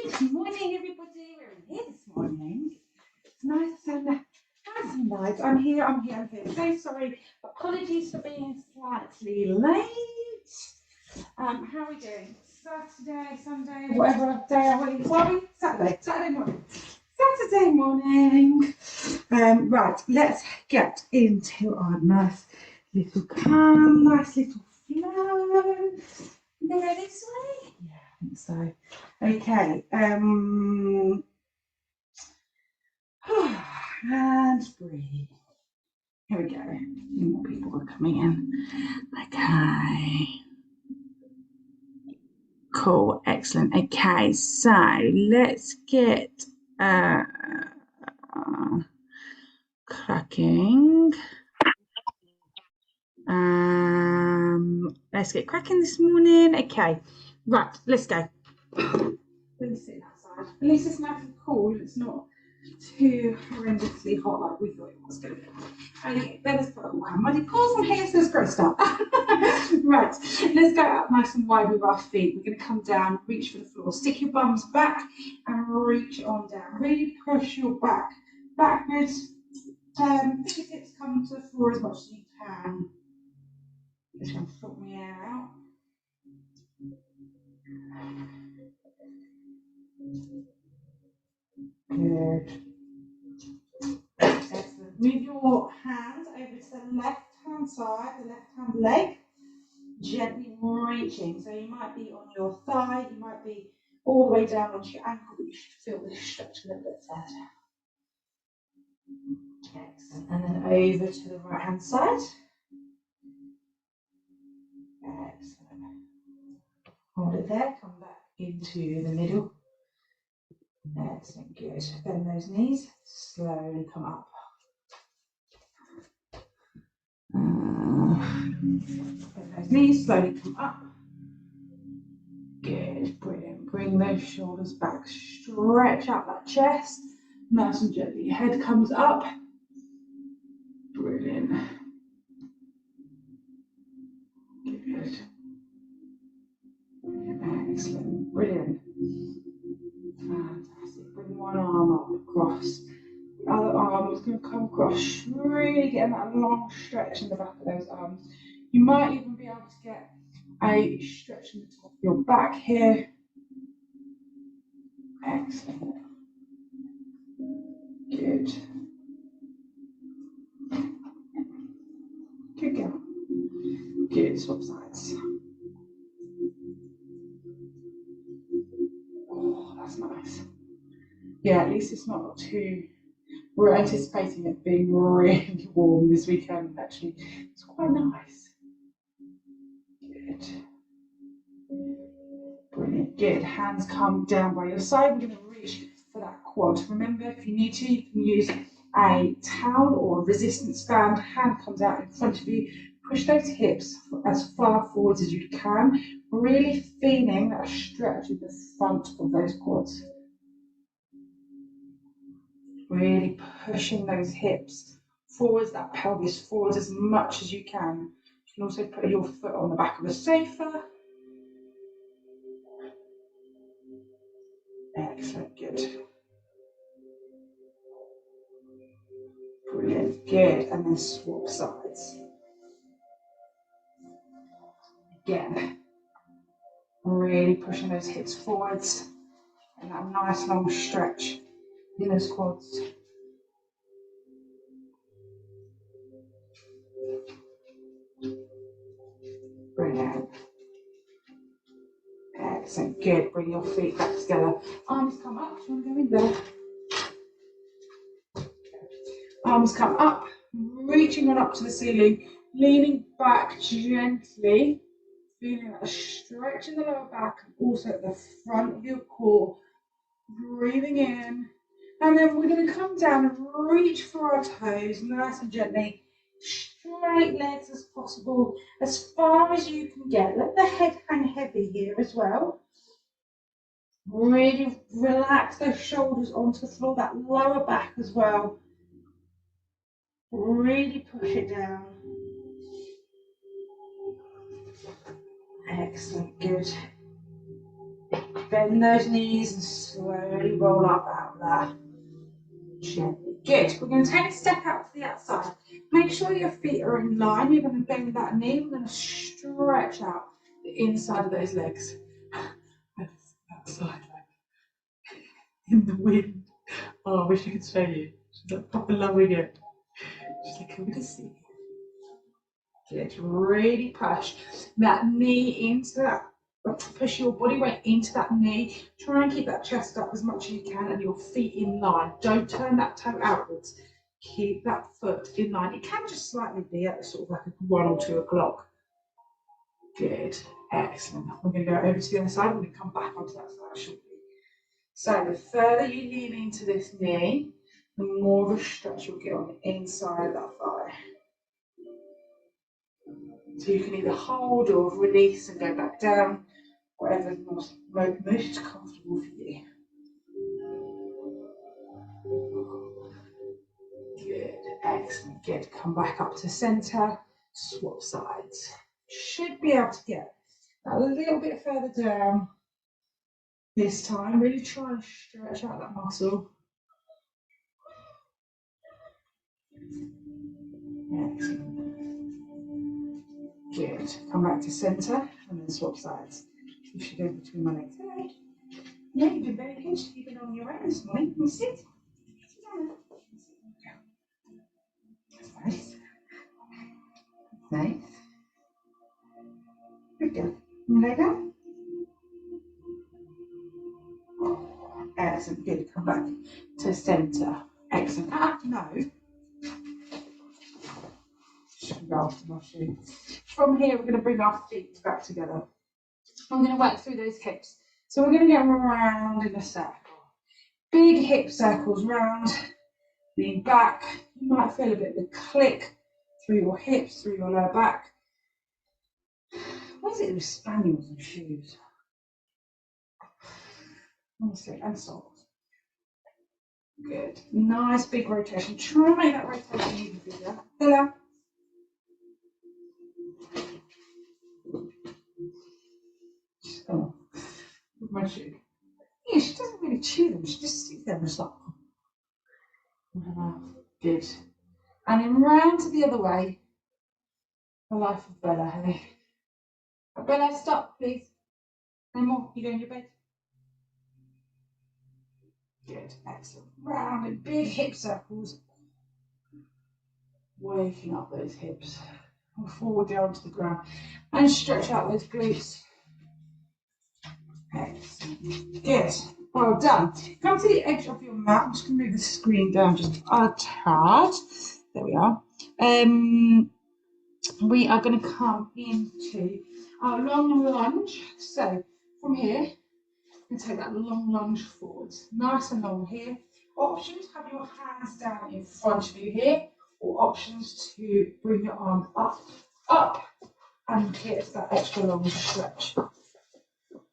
Good morning, everybody. We're in here this morning. It's nice and light. I'm here. So sorry. Apologies for being slightly late. How are we doing? Saturday, Sunday, whatever day are we? What are we? Saturday morning. Saturday morning. Right, let's get into our nice little calm, nice little flow. There this way? Yeah, I think so. Okay. And breathe. Here we go. More people are coming in. Okay. Cool. Excellent. Okay, so let's get cracking. Let's get cracking this morning. Okay. Right, let's go. Let's sit outside. At least it's nice and cool. It's not too horrendously hot like we thought it was going to be. Okay, let's put muddy paws on here, so it's great start. Right, let's go out nice and wide with our feet. We're going to come down, reach for the floor, stick your bums back and reach on down. Really push your back backwards. Push your hips come to the floor as much as you can. Just going to sort my air out. Good. Excellent. Move your hands over to the left-hand side, the left-hand leg, gently reaching. So you might be on your thigh, you might be all the way down onto your ankle, but you should feel this stretch a little bit further. Excellent. And then over to the right-hand side. Excellent. Hold it there, come back into the middle. Excellent, good. Bend those knees, slowly come up. Bend those knees, slowly come up. Good, brilliant. Bring those shoulders back, stretch out that chest. Nice and gently, your head comes up. Brilliant. Good. Excellent, brilliant. Fantastic. Bring one arm up across. The other arm is going to come across, really getting that long stretch in the back of those arms. You might even be able to get a stretch in the top of your back here. Excellent. Good. Good girl. Good. Swap sides. Oh, that's nice. Yeah, at least it's not too. We're anticipating it being really warm this weekend. Actually, it's quite nice. Good. Brilliant. Good. Hands come down by your side. We're going to reach for that quad. Remember, if you need to, you can use a towel or a resistance band. Hand comes out in front of you. Push those hips as far forwards as you can. Really feeling that stretch in the front of those quads. Really pushing those hips forwards, that pelvis forwards as much as you can. You can also put your foot on the back of the sofa. Excellent, good. Brilliant, good. And then swap sides. Again, really pushing those hips forwards and that nice long stretch in those quads. Brilliant. Excellent, good. Bring your feet back together. Arms come up. Do you want to go in there? Arms come up, reaching on up to the ceiling, leaning back gently, feeling a stretch in the lower back and also at the front of your core. Breathing in, and then we're going to come down and reach for our toes, nice and gently. Straight legs as possible, as far as you can get. Let the head hang heavy here as well. Really relax those shoulders onto the floor, that lower back as well. Really push it down. Excellent, good. bend those knees and slowly roll up out of that. Gently. Good. We're going to take a step out to the outside. Make sure your feet are in line. You're going to bend that knee. We're going to stretch out the inside of those legs. Outside, in the wind. Oh, I wish I could show you. She's like proper loving it. She's like, come to see you. Good. Really push that knee into that. Push your body weight into that knee. Try and keep that chest up as much as you can and your feet in line. Don't turn that toe outwards. Keep that foot in line. It can just slightly be at sort of like a 1 or 2 o'clock. Good. Excellent. We're going to go over to the other side. We're going to come back onto that side shortly. So the further you lean into this knee, the more of a stretch you'll get on the inside of that thigh. So you can either hold or release and go back down, whatever's most comfortable for you. Good, excellent, good. Come back up to centre, swap sides. Should be able to get a little bit further down this time. Really try and stretch out that muscle. Excellent. Good. Come back to centre and then swap sides. You should go between my legs. Hello. Yeah, you've been very good. You've been on your own this morning. Can you sit? Sit down. That's nice. Nice. Good girl. You lay down? Excellent. Good. Come back to centre. Excellent. No. Should go after my shoe. From here, we're going to bring our feet back together. I'm going to work through those hips. So we're going to go round in a circle. Big hip circles round. Lean back. You might feel a bit of a click through your hips, through your lower back. What is it with spaniels and shoes? Honestly, and socks. Good. Nice big rotation. Try and make that rotation even bigger. Hello. Oh, with my shoe. Yeah, she doesn't really chew them. She just sits there and just like. Good. And then round to the other way. The life of Bella, hey. Bella, stop, please. No more. You go in your bed. Good. Excellent. Round in big hip circles. Waking up those hips. And forward down to the ground. And stretch out those glutes. Excellent. Good. Well done. Come to the edge of your mat. I'm just going to move the screen down just a tad. There we are. We are going to come into our long lunge. So from here, you take that long lunge forwards. Nice and long here. Options, have your hands down in front of you here, or options to bring your arms up, and get that extra long stretch.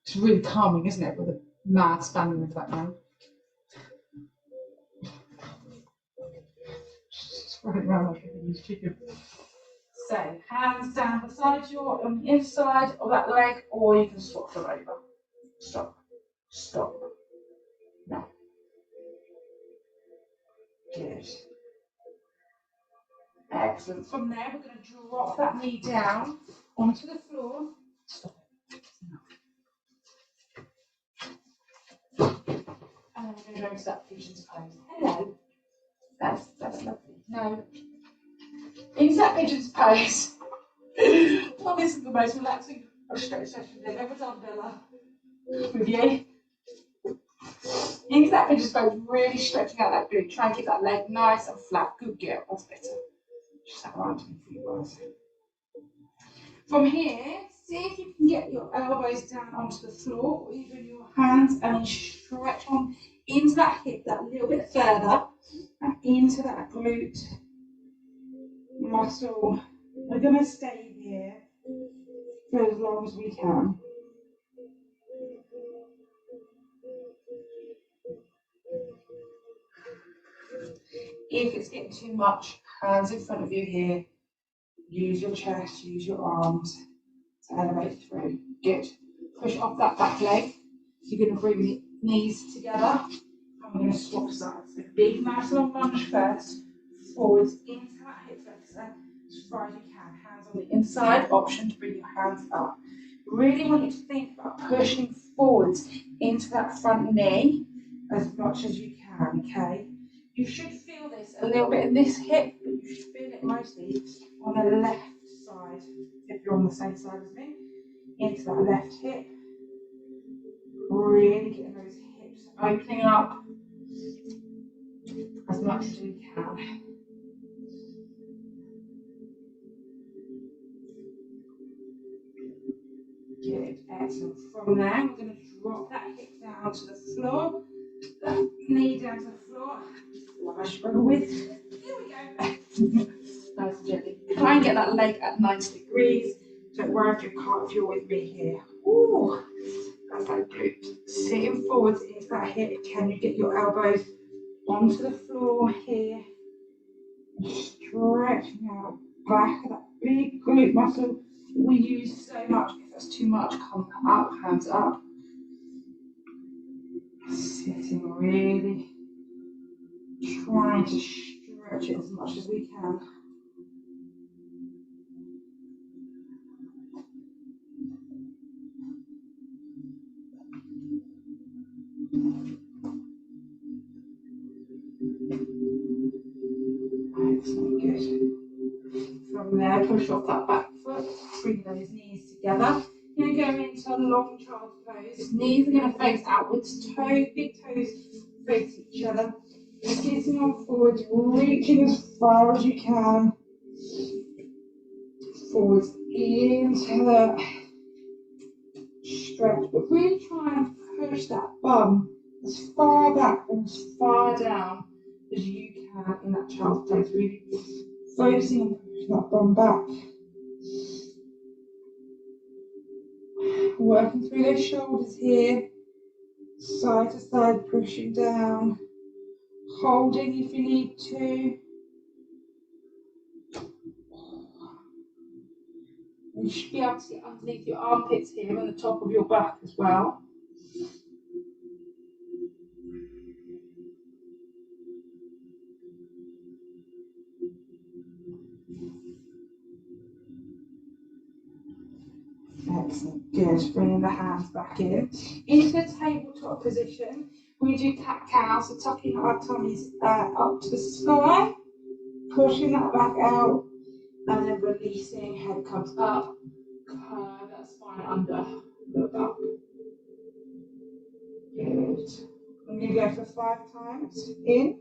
It's really calming, isn't it, with a mad spaniel in the background. Just running around like a huge chicken. So, hands down beside you on the inside of that leg, or you can swap them over. Stop. Stop. No. Good. Excellent. From there, we're going to drop that knee down onto the floor. Stop it. And then we're going to go into that pigeon's pose. Hello. That's lovely. No. Into that pigeon's pose. Well, this is the most relaxing stretch session they've ever done, Bella. With you. Into that pigeon's pose, really stretching out that glute. Try and keep that leg nice and flat. Good girl. That's better. Just that around me for you guys. From here, see if you can get your elbows down onto the floor, or even your hands, and then stretch on into that hip that little bit further, and into that glute muscle. We're going to stay here for as long as we can. If it's getting too much, hands in front of you here. Use your chest, use your arms to elevate through. Good. Push off that back leg. So you're going to bring the knees together. I'm going to swap sides. So big, nice long lunge first. Forwards into that hip flexor as far as you can. Hands on the inside. Option to bring your hands up. Really want you to think about pushing forwards into that front knee as much as you can, okay? You should feel this a little bit in this hip, but you should feel it mostly on the left side, if you're on the same side as me. Into that left hip. Really getting those hips opening up as much as we can. Good, excellent. From there, we're going to drop that hip down to the floor, that knee down to the floor. What I struggle with. Here we go. Nice and gently. Try and get that leg at 90 degrees. Don't worry if you can't, if you're with me here. Ooh, that's like good. Sitting forwards into that hip. Can you get your elbows onto the floor here? Stretching out back of that big glute muscle we use so much. If that's too much, come up, hands up. Sitting really, trying to stretch it as much as we can. Excellent, good. From there, push off that back foot, bring those knees together. You're going to go into a long child's pose. Knees are going to face outwards, toes, big toes face each other. Sitting on forwards, reaching as far as you can. Forwards into the stretch, but really try and push that bum as far back and as far down as you can in that child's pose. Really focusing on pushing that bum back. Working through those shoulders here, side to side, pushing down, holding if you need to. You should be able to get underneath your armpits here and the top of your back as well. Excellent, good. Bringing the hands back in. Into the tabletop position. We do cat-cow, so tucking our tummies up to the sky, pushing that back out, and then releasing. Head comes up, curve that spine under, look up. Good. I'm going to go for 5 times. In.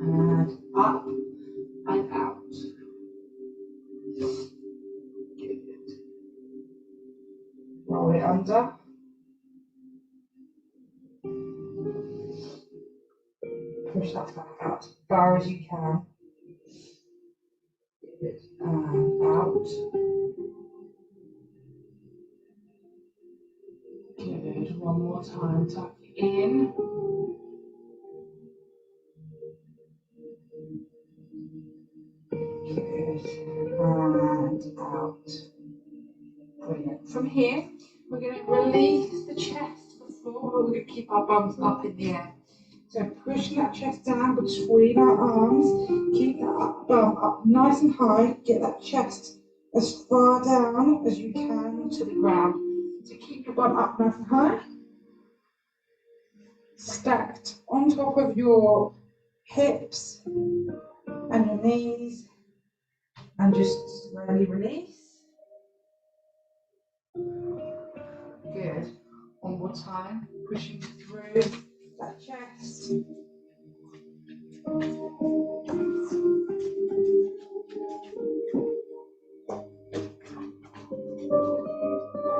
And up and out. Good. Roll it under. Push that back out as far as you can. Good. And out. Good. One more time. Tuck in. Good. And out. Brilliant. From here, we're going to release the chest to the floor, but we're going to keep our bums up in the air. So pushing that chest down between our arms, keep that bum up nice and high, get that chest as far down as you can to the ground. So keep your bum up nice and high, stacked on top of your hips and your knees, and just slowly release. Good. One more time, pushing through that chest.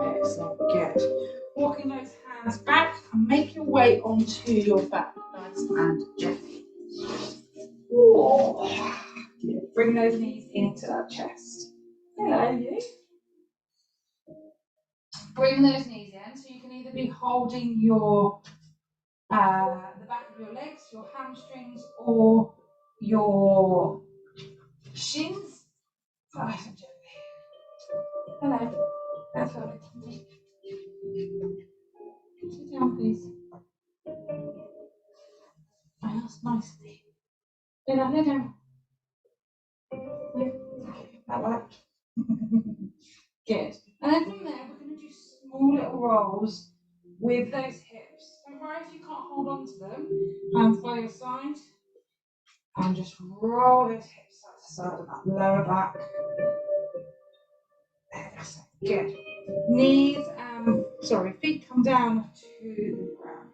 Excellent, good. Walking those hands back and make your way onto your back, nice and gently. Good. Bring those knees into that chest. Hello, you. Bring those knees in, so you can either be holding your the back of your legs, your hamstrings, or your shins. Nice and gently. Hello. That's all right. Sit down, please. I asked nicely. Lay down, lay down. That worked. Good. And then from there, we're going to do small little rolls with those hips. Don't worry if you can't hold on to them. Hands by your side. And just roll those hips side to side of that lower back. Excellent. Good. Knees and, feet come down to the ground.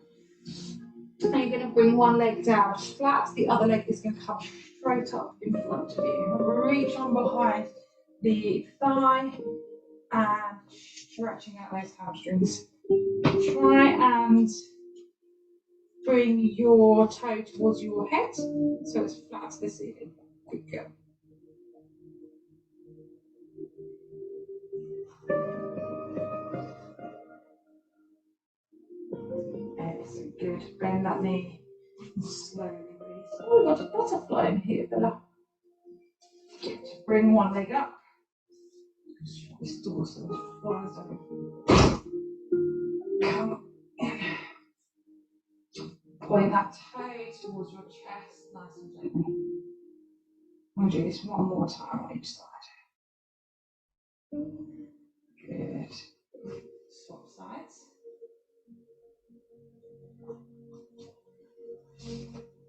Now you're going to bring one leg down flat, the other leg is going to come straight up in front of you. Reach on behind the thigh and stretching out those hamstrings. Try and bring your toe towards your head so it's flat to the ceiling. Good go. Excellent, good. Bend that knee and slowly release. Oh, we've got a butterfly in here, Bella. Good. Bring one leg up. This dorsal flies over. Come in. Point that toe towards your chest, nice and gently. We'll do this one more time on each side. Good. Swap sides.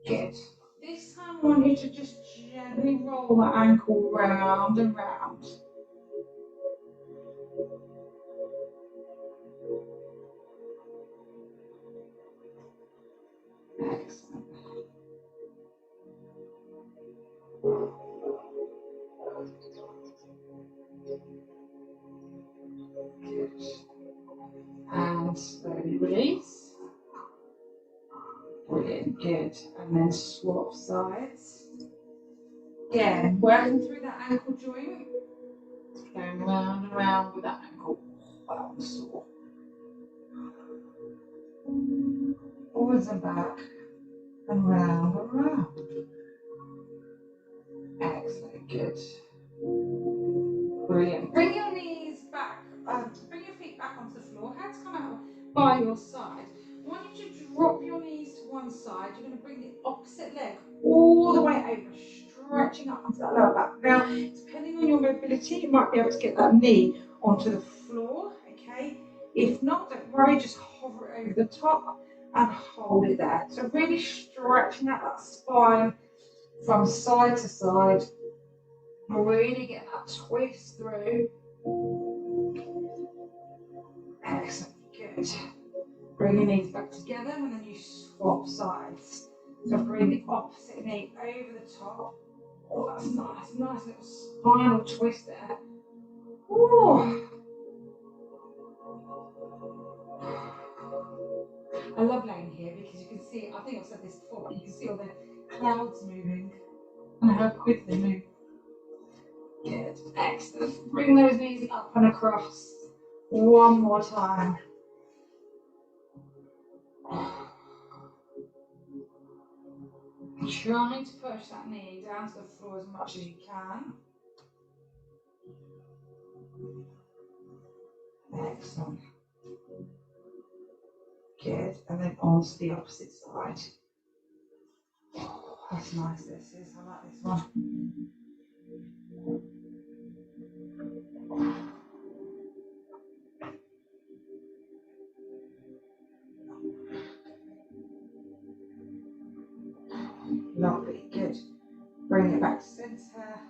Good. This time I want you to just gently roll that ankle round and round. Excellent. Good. And slowly release. Brilliant, good. And then swap sides. Again, working through that ankle joint. Going round and round with that ankle. That one's sore. Forwards and back. And round and round. Excellent, good. Brilliant. Bring your knees back, bring your feet back onto the floor. Hands come out by your side. I want you to drop your knees to one side. You're going to bring the opposite leg all the way over, stretching up onto that lower back. Now, depending on your mobility, you might be able to get that knee onto the floor, okay? If not, don't worry, just hover it over the top and hold it there. So really stretching out that spine from side to side. Really get that twist through. Excellent, good. Bring your knees back together and then you swap sides. So bring the opposite knee over the top. Oh, that's nice, nice little spinal twist there. Ooh. I love laying here because you can see, I think I've said this before, but you can see all the clouds moving and how quick they move. Good, excellent. Bring those knees up and across. One more time. Trying to push that knee down to the floor as much as you can. Excellent. Good, and then on to the opposite side. Oh, that's nice, this is. I like this one. Lovely, good. Bring it back to centre.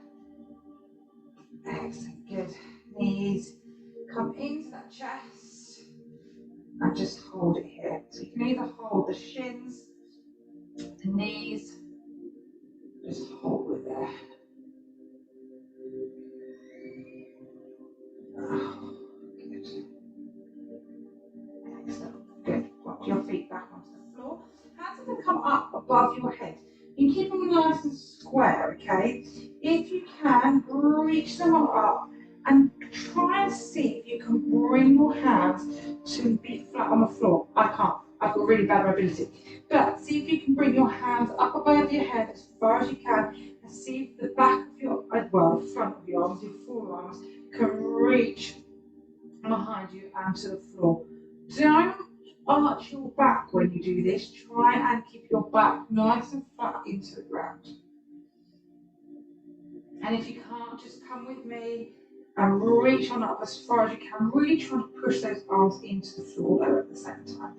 Excellent, good. Knees come into that chest and just hold it here. So you can either hold the shins, the knees, just hold it there. Good. Excellent, good. Pop your feet back onto the floor. Hands are going to come up above your head. You keep them nice and square, okay? If you can, reach them up and try and see if you can bring your hands to be flat on the floor. I can't. I've got really bad mobility. But see if you can bring your hands up above your head as far as you can and see if the back of your, well, the front of your arms, your forearms, can reach behind you and to the floor. Don't arch your back when you do this. Try and keep your back nice and flat into the ground. And if you can't, just come with me and reach on up as far as you can. Really try to push those arms into the floor there at the same time.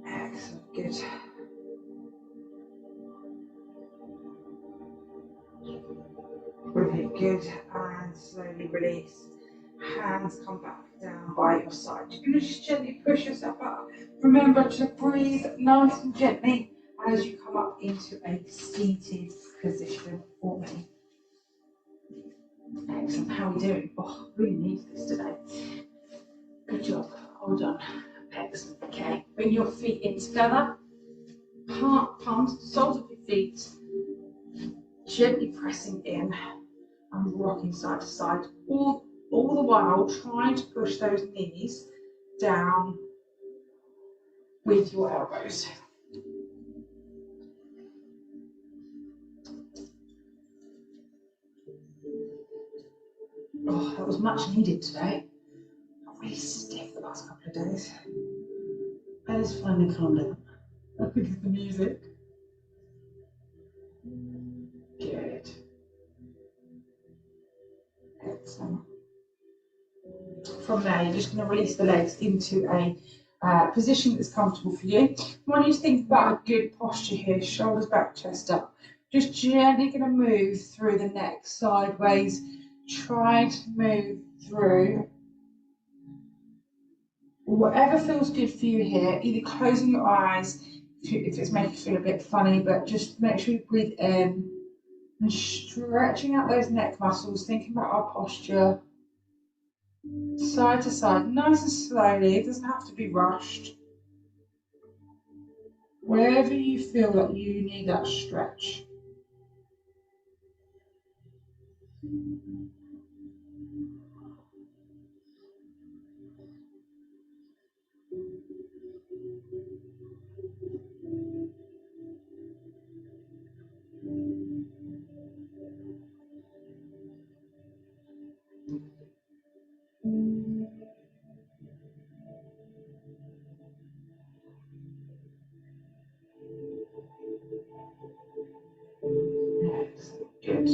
Excellent, good. Brilliant, good. And slowly release. Hands come back down by your side. You're going to just gently push yourself up. Remember to breathe nice and gently as you come up into a seated position for me. Excellent. How are we doing? Oh, really need this today. Good job. Hold on. Excellent. Okay. Bring your feet in together. Palms, soles of your feet. Gently pressing in and rocking side to side. All the while trying to push those knees down with your elbows. Oh, that was much needed today. I'm really stiff the last couple of days. I just finally calmed down. I think it's the music. Good. Excellent. From there, you're just going to release the legs into a position that's comfortable for you. I want you to think about a good posture here, shoulders back, chest up. Just gently going to move through the neck sideways. Try to move through whatever feels good for you here, either closing your eyes if it's making you feel a bit funny, but just make sure you breathe in and stretching out those neck muscles, thinking about our posture. Side to side, nice and slowly, it doesn't have to be rushed. Wherever you feel that you need that stretch. Good.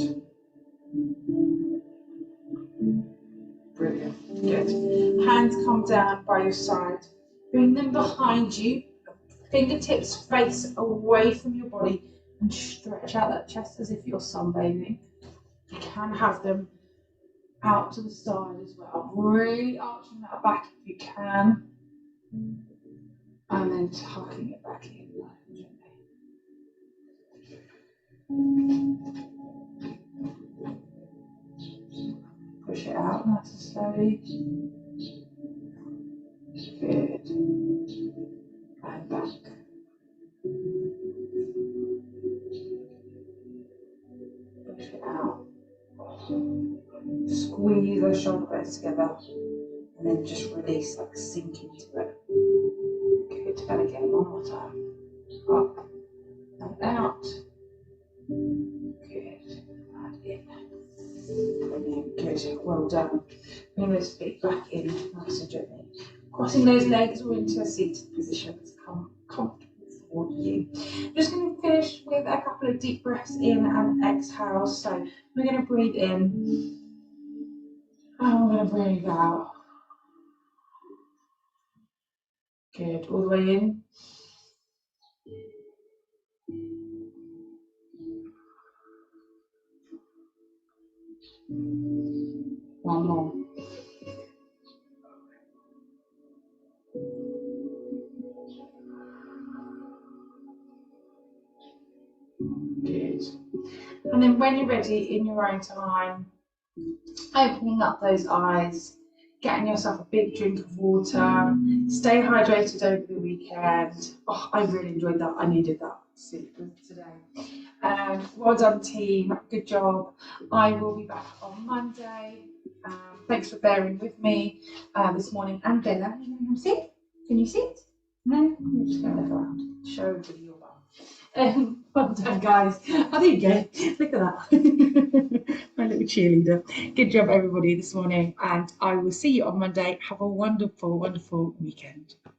Brilliant. Good. Hands come down by your side. Bring them behind you. Fingertips face away from your body and stretch out that chest as if you're sunbathing. You can have them out to the side as well. Really arching that back if you can. And then tucking it back in. Push it out nice and slowly. Good. And back. Push it out. Squeeze those shoulder blades together. And then just release, like sink into it. Good. And again, one more time. Up and out. Good. And in. Brilliant. Good. Well done. Bring those feet back in nice and gently. Crossing those legs or into a seated position that's comfortable for you. I'm just going to finish with a couple of deep breaths in and exhale. So we're going to breathe in and we're going to breathe out. Good. All the way in. One more. Good. And then when you're ready, in your own time, opening up those eyes, getting yourself a big drink of water, stay hydrated over the weekend. Oh, I really enjoyed that. I needed that sleep today. Well done, team. Good job. I will be back on Monday. Thanks for bearing with me this morning. And Bella, are you going to come sit? Can you sit? No? You're just going to look around. Show everybody your bum. Well done, guys. I think you go. Look at that. My little cheerleader. Good job, everybody, this morning. And I will see you on Monday. Have a wonderful, wonderful weekend.